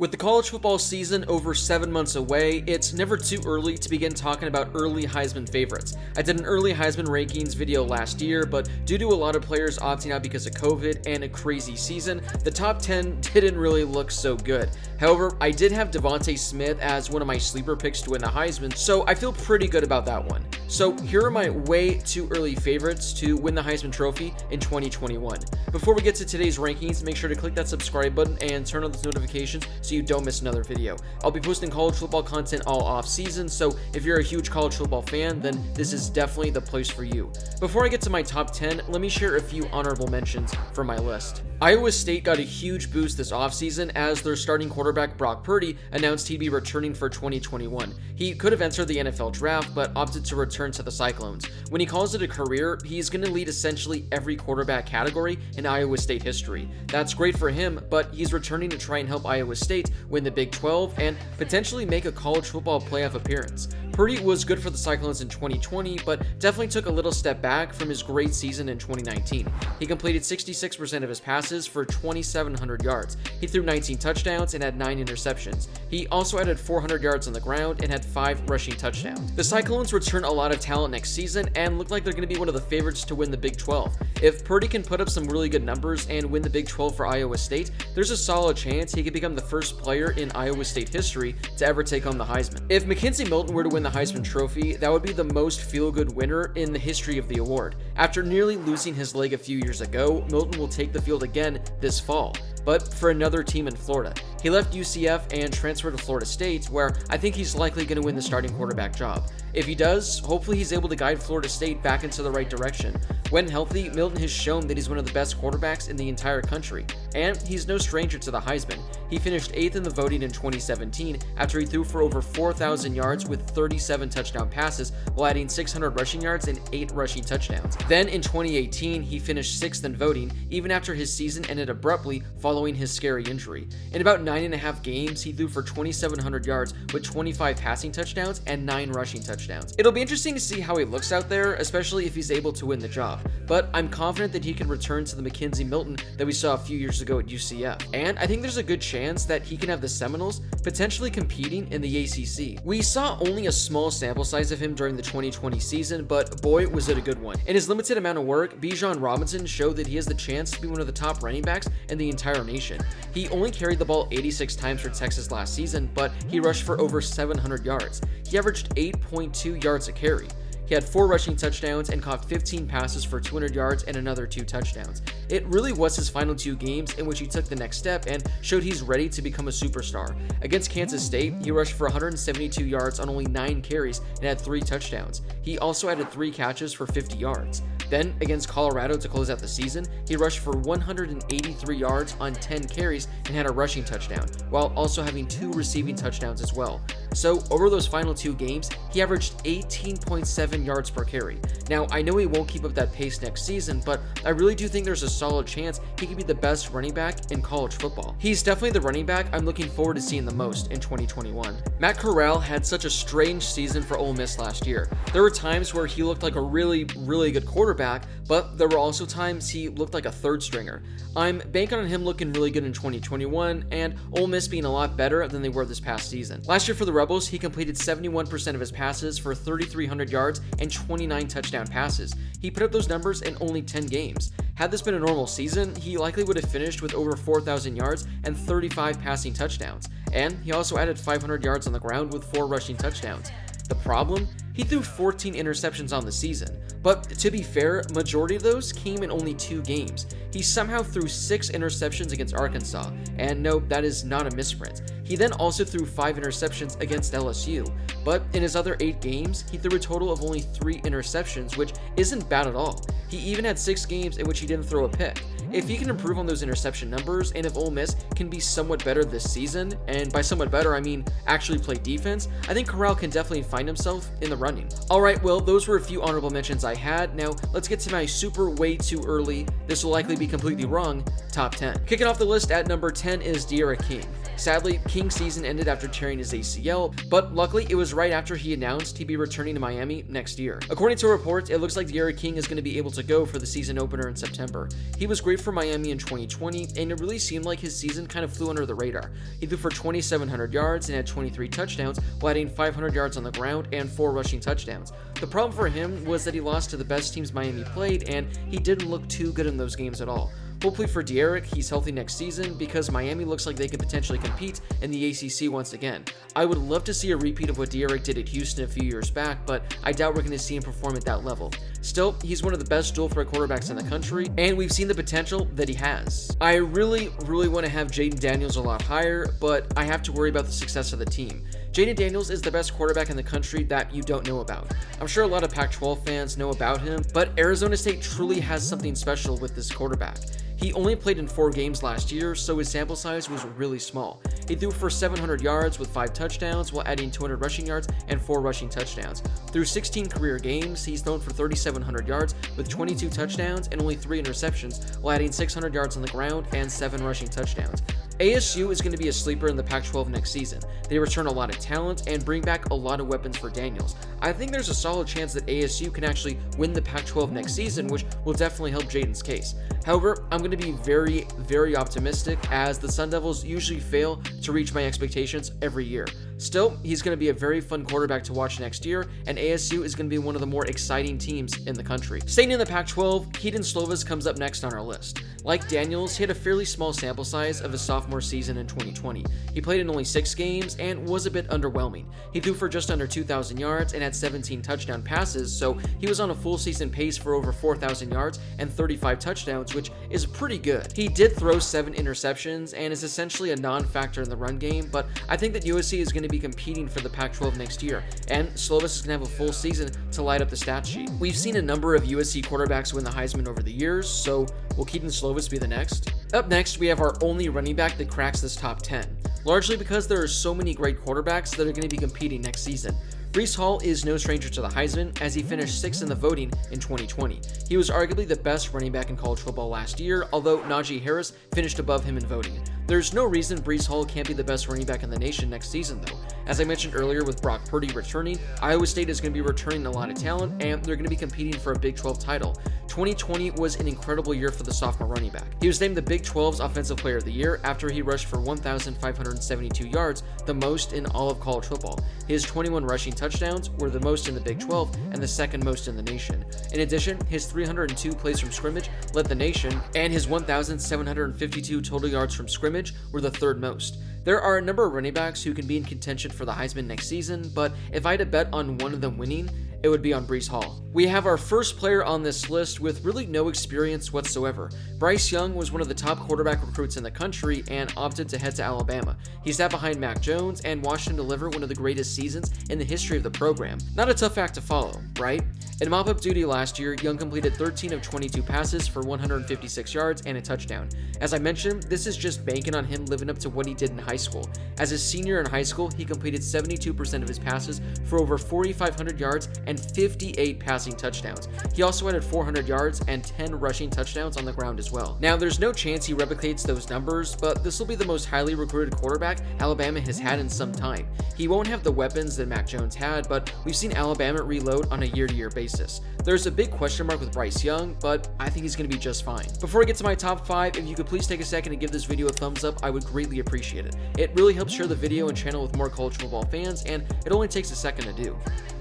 With the college football season over 7 months away, it's never too early to begin talking about early Heisman favorites. I did an early Heisman rankings video last year, but due to a lot of players opting out because of COVID and a crazy season, the top 10 didn't really look so good. However, I did have Devontae Smith as one of my sleeper picks to win the Heisman, so I feel pretty good about that one. So here are my way too early favorites to win the Heisman Trophy in 2021. Before we get to today's rankings, make sure to click that subscribe button and turn on those notifications so you don't miss another video. I'll be posting college football content all off season, so if you're a huge college football fan, then this is definitely the place for you. Before I get to my top 10, let me share a few honorable mentions from my list. Iowa State got a huge boost this offseason as their starting quarterback Brock Purdy announced he'd be returning for 2021. He could have entered the NFL draft, but opted to return to the Cyclones. When he calls it a career, he's going to lead essentially every quarterback category in Iowa State history. That's great for him, but he's returning to try and help Iowa State win the Big 12 and potentially make a college football playoff appearance. Purdy was good for the Cyclones in 2020, but definitely took a little step back from his great season in 2019. He completed 66% of his passes for 2,700 yards. He threw 19 touchdowns and had 9 interceptions. He also added 400 yards on the ground and had 5 rushing touchdowns. The Cyclones return a lot of talent next season and look like they're going to be one of the favorites to win the Big 12. If Purdy can put up some really good numbers and win the Big 12 for Iowa State, there's a solid chance he could become the first player in Iowa State history to ever take home the Heisman. If McKenzie Milton were to win the Heisman Trophy, that would be the most feel-good winner in the history of the award. After nearly losing his leg a few years ago, Milton will take the field again this fall, but for another team in Florida. He left UCF and transferred to Florida State, where I think he's likely going to win the starting quarterback job. If he does, hopefully he's able to guide Florida State back into the right direction. When healthy, Milton has shown that he's one of the best quarterbacks in the entire country, and he's no stranger to the Heisman. He finished 8th in the voting in 2017 after he threw for over 4,000 yards with 37 touchdown passes while adding 600 rushing yards and 8 rushing touchdowns. Then in 2018, he finished 6th in voting, even after his season ended abruptly following his scary injury. In about 9.5 games, he threw for 2,700 yards with 25 passing touchdowns and 9 rushing touchdowns. It'll be interesting to see how he looks out there, especially if he's able to win the job, but I'm confident that he can return to the McKenzie Milton that we saw a few years ago at UCF. And I think there's a good chance that he can have the Seminoles potentially competing in the ACC. We saw only a small sample size of him during the 2020 season, but boy, was it a good one. In his limited amount of work, Bijan Robinson showed that he has the chance to be one of the top running backs in the entire nation. He only carried the ball 86 times for Texas last season, but he rushed for over 700 yards. He averaged 8.2 yards a carry. He had 4 rushing touchdowns and caught 15 passes for 200 yards and another 2 touchdowns. It really was his final 2 games in which he took the next step and showed he's ready to become a superstar. Against Kansas State, he rushed for 172 yards on only 9 carries and had 3 touchdowns. He also added 3 catches for 50 yards. Then, against Colorado to close out the season, he rushed for 183 yards on 10 carries and had a rushing touchdown, while also having 2 receiving touchdowns as well. So, over those final 2 games, he averaged 18.7 yards per carry. Now, I know he won't keep up that pace next season, but I really do think there's a solid chance he could be the best running back in college football. He's definitely the running back I'm looking forward to seeing the most in 2021. Matt Corral had such a strange season for Ole Miss last year. There were times where he looked like a really good quarterback, but there were also times he looked like a third stringer. I'm banking on him looking really good in 2021 and Ole Miss being a lot better than they were this past season. Last year for the Rebels, he completed 71% of his passes for 3,300 yards and 29 touchdown passes. He put up those numbers in only 10 games. Had this been a normal season, he likely would have finished with over 4,000 yards and 35 passing touchdowns. And he also added 500 yards on the ground with 4 rushing touchdowns. The problem? He threw 14 interceptions on the season, but to be fair, majority of those came in only 2 games. He somehow threw 6 interceptions against Arkansas, and no, that is not a misprint. He then also threw 5 interceptions against LSU, but in his other 8 games, he threw a total of only 3 interceptions, which isn't bad at all. He even had 6 games in which he didn't throw a pick. If he can improve on those interception numbers, and if Ole Miss can be somewhat better this season, and by somewhat better I mean actually play defense, I think Corral can definitely find himself in the running. Alright, well, those were a few honorable mentions I had. Now, let's get to my super way too early, this will likely be completely wrong, top 10. Kicking off the list at number 10 is D'Eriq King. Sadly, King's season ended after tearing his ACL, but luckily it was right after he announced he'd be returning to Miami next year. According to reports, it looks like D'Eriq King is going to be able to go for the season opener in September. He was great played for Miami in 2020, and it really seemed like his season kind of flew under the radar. He threw for 2,700 yards and had 23 touchdowns, while adding 500 yards on the ground and 4 rushing touchdowns. The problem for him was that he lost to the best teams Miami played, and he didn't look too good in those games at all. Hopefully for De'Eric, he's healthy next season because Miami looks like they could potentially compete in the ACC once again. I would love to see a repeat of what De'Eric did at Houston a few years back, but I doubt we're going to see him perform at that level. Still, he's one of the best dual threat quarterbacks in the country, and we've seen the potential that he has. I really want to have Jaden Daniels a lot higher, but I have to worry about the success of the team. Jaden Daniels is the best quarterback in the country that you don't know about. I'm sure a lot of Pac-12 fans know about him, but Arizona State truly has something special with this quarterback. He only played in 4 games last year, so his sample size was really small. He threw for 700 yards with 5 touchdowns while adding 200 rushing yards and 4 rushing touchdowns. Through 16 career games, he's thrown for 3,700 yards with 22 touchdowns and only 3 interceptions while adding 600 yards on the ground and 7 rushing touchdowns. ASU is going to be a sleeper in the Pac-12 next season. They return a lot of talent and bring back a lot of weapons for Daniels. I think there's a solid chance that ASU can actually win the Pac-12 next season, which will definitely help Jaden's case. However, I'm going to be very optimistic, as the Sun Devils usually fail to reach my expectations every year. Still, he's going to be a very fun quarterback to watch next year, and ASU is going to be one of the more exciting teams in the country. Staying in the Pac-12, Kedon Slovis comes up next on our list. Like Daniels, he had a fairly small sample size of his sophomore season in 2020. He played in only 6 games and was a bit underwhelming. He threw for just under 2,000 yards and had 17 touchdown passes, so he was on a full season pace for over 4,000 yards and 35 touchdowns, which is pretty good. He did throw 7 interceptions and is essentially a non-factor in the run game, but I think that USC is going to be competing for the Pac-12 next year, and Slovis is going to have a full season to light up the stat sheet. We've seen a number of USC quarterbacks win the Heisman over the years, so will Kedon Slovis be the next? Up next, we have our only running back that cracks this top 10, largely because there are so many great quarterbacks that are going to be competing next season. Reese Hall is no stranger to the Heisman, as he finished 6th in the voting in 2020. He was arguably the best running back in college football last year, although Najee Harris finished above him in voting. There's no reason Reese Hall can't be the best running back in the nation next season, though. As I mentioned earlier with Brock Purdy returning, Iowa State is going to be returning a lot of talent, and they're going to be competing for a Big 12 title. 2020 was an incredible year for the sophomore running back. He was named the Big 12's Offensive Player of the Year after he rushed for 1,572 yards, the most in all of college football. His 21 rushing touchdowns were the most in the Big 12 and the second most in the nation. In addition, his 302 plays from scrimmage led the nation, and his 1,752 total yards from scrimmage were the third most. There are a number of running backs who can be in contention for the Heisman next season, but if I had to bet on one of them winning, it would be on Reese Hall. We have our first player on this list with really no experience whatsoever. Bryce Young was one of the top quarterback recruits in the country and opted to head to Alabama. He sat behind Mac Jones and watched him deliver one of the greatest seasons in the history of the program. Not a tough act to follow, right? In mop-up duty last year, Young completed 13 of 22 passes for 156 yards and a touchdown. As I mentioned, this is just banking on him living up to what he did in high school. As a senior in high school, he completed 72% of his passes for over 4,500 yards and 58 passing touchdowns. He also added 400 yards and 10 rushing touchdowns on the ground as well. Now, there's no chance he replicates those numbers, but this will be the most highly recruited quarterback Alabama has had in some time. He won't have the weapons that Mac Jones had, but we've seen Alabama reload on a year-to-year basis. There's a big question mark with Bryce Young, but I think he's going to be just fine. Before I get to my top 5, if you could please take a second and give this video a thumbs up, I would greatly appreciate it. It really helps share the video and channel with more college football fans, and it only takes a second to do.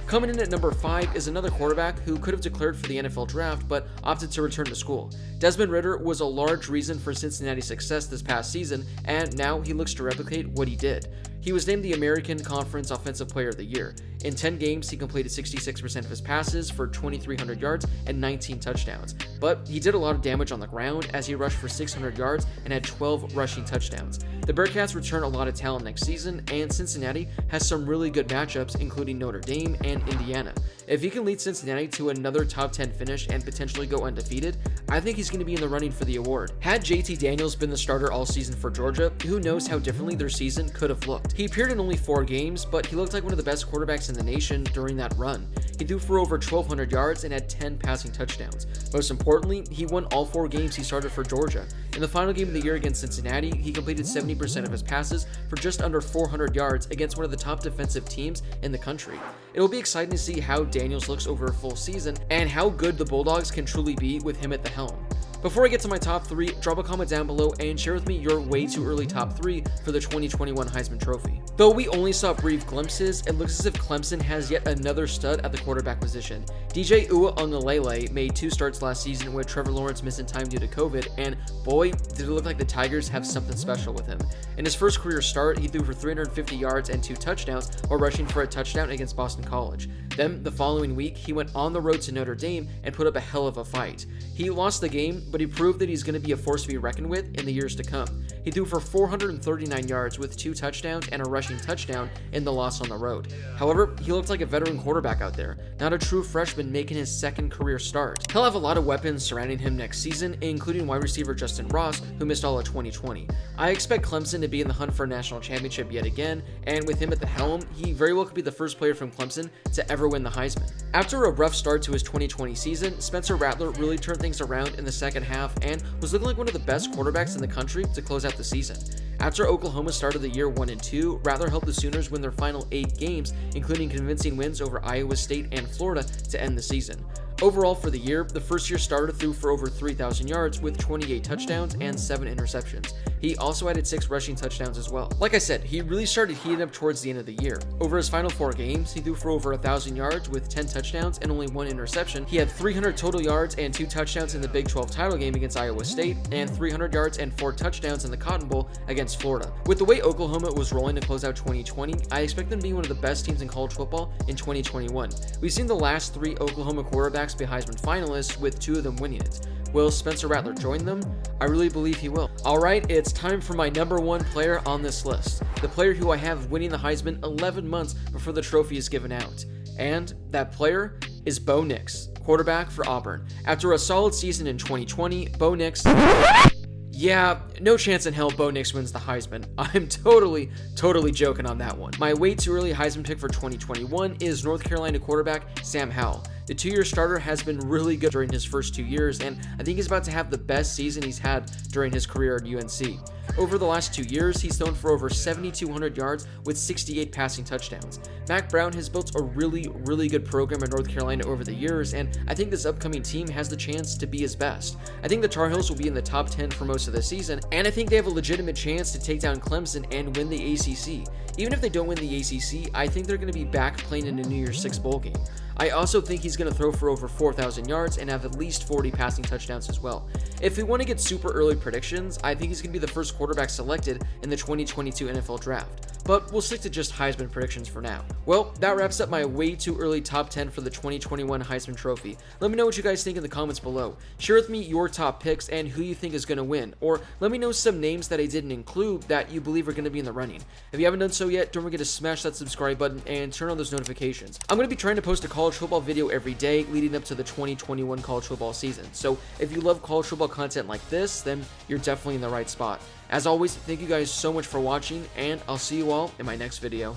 Coming in at number 5 is another quarterback who could have declared for the NFL draft but opted to return to school. Desmond Ritter was a large reason for Cincinnati's success this past season, and now he looks to replicate what he did. He was named the American Conference Offensive Player of the Year. In 10 games, he completed 66% of his passes for 2,300 yards and 19 touchdowns. But he did a lot of damage on the ground as he rushed for 600 yards and had 12 rushing touchdowns. The Bearcats return a lot of talent next season, and Cincinnati has some really good matchups, including Notre Dame and Indiana. If he can lead Cincinnati to another top 10 finish and potentially go undefeated, I think he's going to be in the running for the award. Had JT Daniels been the starter all season for Georgia, who knows how differently their season could have looked. He appeared in only 4 games, but he looked like one of the best quarterbacks in the nation during that run. He threw for over 1,200 yards and had 10 passing touchdowns. Most importantly, he won all 4 games he started for Georgia. In the final game of the year against Cincinnati, he completed 70% of his passes for just under 400 yards against one of the top defensive teams in the country. It will be exciting to see how Daniels looks over a full season and how good the Bulldogs can truly be with him at the helm. Before I get to my top 3, drop a comment down below and share with me your way too early top 3 for the 2021 Heisman Trophy. Though we only saw brief glimpses, it looks as if Clemson has yet another stud at the quarterback position. DJ Uiagalelei made 2 starts last season with Trevor Lawrence missing time due to COVID, and boy, did it look like the Tigers have something special with him. In his first career start, he threw for 350 yards and 2 touchdowns while rushing for a touchdown against Boston College. Then, the following week, he went on the road to Notre Dame and put up a hell of a fight. He lost the game, but he proved that he's going to be a force to be reckoned with in the years to come. He threw for 439 yards with 2 touchdowns and a rushing touchdown in the loss on the road. However, he looked like a veteran quarterback out there, not a true freshman making his second career start. He'll have a lot of weapons surrounding him next season, including wide receiver Justin Ross, who missed all of 2020. I expect Clemson to be in the hunt for a national championship yet again, and with him at the helm, he very well could be the first player from Clemson to ever win the Heisman. After a rough start to his 2020 season, Spencer Rattler really turned things around in the second half and was looking like one of the best quarterbacks in the country to close out the season. After Oklahoma started the year 1-2, Rattler helped the Sooners win their final 8 games, including convincing wins over Iowa State and Florida to end the season. Overall for the year, the first-year starter threw for over 3,000 yards with 28 touchdowns and 7 interceptions. He also added 6 rushing touchdowns as well. Like I said, he really started heating up towards the end of the year. Over his final 4 games, he threw for over 1,000 yards with 10 touchdowns and only 1 interception. He had 300 total yards and 2 touchdowns in the Big 12 title game against Iowa State, and 300 yards and 4 touchdowns in the Cotton Bowl against Florida. With the way Oklahoma was rolling to close out 2020, I expect them to be one of the best teams in college football in 2021. We've seen the last 3 Oklahoma quarterbacks be Heisman finalists, with 2 of them winning it. Will Spencer Rattler join them? I really believe he will. Alright, it's time for my number 1 player on this list. The player who I have winning the Heisman 11 months before the trophy is given out. And that player is Bo Nix, quarterback for Auburn. After a solid season in 2020, Bo Nix... Yeah, no chance in hell Bo Nix wins the Heisman. I'm totally joking on that one. My way too early Heisman pick for 2021 is North Carolina quarterback Sam Howell. The 2-year starter has been really good during his first 2 years, and I think he's about to have the best season he's had during his career at UNC. Over the last 2 years, he's thrown for over 7,200 yards with 68 passing touchdowns. Mac Brown has built a really good program in North Carolina over the years, and I think this upcoming team has the chance to be his best. I think the Tar Heels will be in the top 10 for most of the season, and I think they have a legitimate chance to take down Clemson and win the ACC. Even if they don't win the ACC, I think they're going to be back playing in a New Year's Six bowl game. I also think he's going to throw for over 4,000 yards and have at least 40 passing touchdowns as well. If we want to get super early predictions, I think he's going to be the first quarterback selected in the 2022 NFL Draft. But we'll stick to just Heisman predictions for now. Well, that wraps up my way too early top 10 for the 2021 Heisman Trophy. Let me know what you guys think in the comments below. Share with me your top picks and who you think is going to win, or let me know some names that I didn't include that you believe are going to be in the running. If you haven't done so yet, don't forget to smash that subscribe button and turn on those notifications. I'm going to be trying to post a college football video every day leading up to the 2021 college football season. So if you love college football content like this, then you're definitely in the right spot. As always, thank you guys so much for watching, and I'll see you all in my next video.